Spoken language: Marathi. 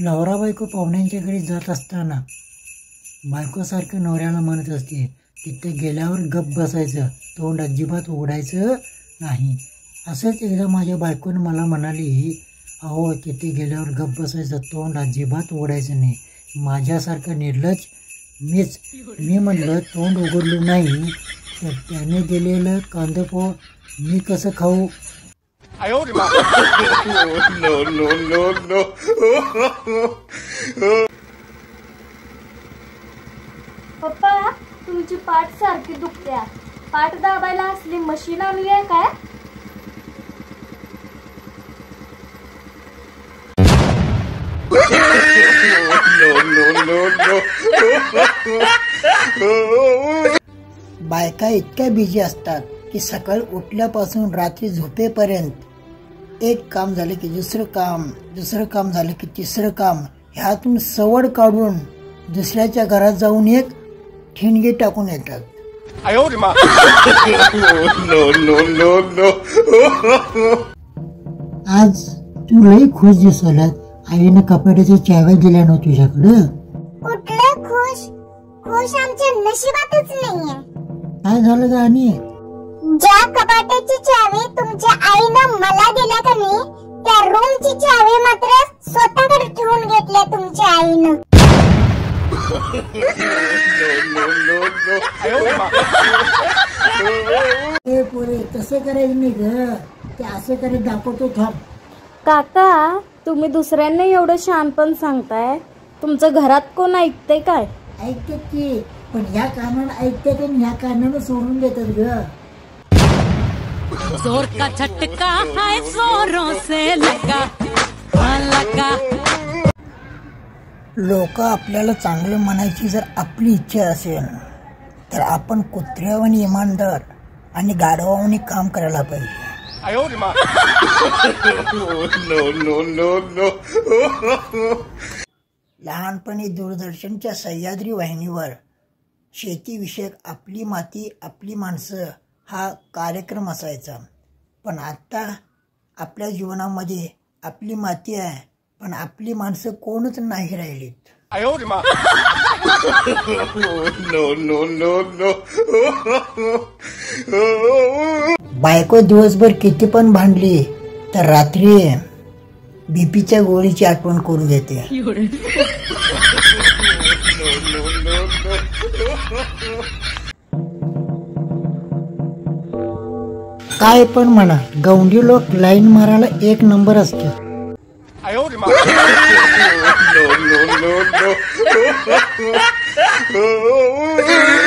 नवरा बायको पाहुण्यांच्या घरी जात असताना बायकोसारखं नवऱ्याला म्हणत असते, तिथे गेल्यावर गप्प बसायचं, तोंड अजिबात उघडायचं नाही. असंच एकदा माझ्या बायकोनं मला म्हणाली, अहो तिथे गेल्यावर गप्प बसायचं, तोंड अजिबात उघडायचं नाही. माझ्यासारखं निर्लज्ज मी म्हणलं तोंड उघडलं नाही तर त्याने दिलेलं कांदपोळ मी कसं खाऊ. पप्पा तुमची पाठ सारखी दुखत्या, पाठ दाबायला असली मशीन आणली आहे काय? बायका इतक्या बिझी असतात की सकाळी उठल्यापासून रात्री झोपेपर्यंत एक काम झालं की दुसरं काम झालं की तिसरं काम, ह्यातून सवड काढून दुसऱ्याच्या घरात जाऊन एक ठिणगी टाकून येतात. आज तू लई खुश दिसलात. आईनं कपाटाच्या चाव्या दिल्या ना तुझ्याकडं. कुठलं खुश? खुश आमच्या नशिबातच नाहीये. काय झालं का? आणि ज्या कपाटाची चावी तुमच्या आईनं मला दिल्या का नाही, त्या रूमची चावी मात्र स्वतःकडे ठेवून घेतल्या तुमच्या आईनं. पोरे तसं करायचं नाही ग, ते असं करत दाखवतो. थांब काका, तुम्ही दुसऱ्यांना एवढं शहाणपण सांगताय, तुमचं घरात कोण ऐकतंय काय? ऐकतात की, पण ह्या कारणानं ऐकतात आणि ह्या कारणानं सोडून देतात ग. जोर का झटका है जोरों से लगा लगा. लोक आपल्याला चांगलं म्हणायची जर आपली इच्छा असेल तर आपण कुत्र्यावानी इमानदार आणि गाढवावानी काम करायला पाहिजे. लहानपणी दूरदर्शनच्या सह्याद्री वाहिनीवर शेतीविषयक आपली माती आपली माणसं हा कार्यक्रम असायचा. पण आता आपल्या जीवनामध्ये आपली माती आहे पण आपली माणसं कोणच नाही राहिलीत. बायको दिवसभर किती पण भांडली तर रात्री बीपीच्या गोळीची आठवण करून देते. काय पण म्हणा, गौंडी लोक लाईन मारायला एक नंबर असते. No.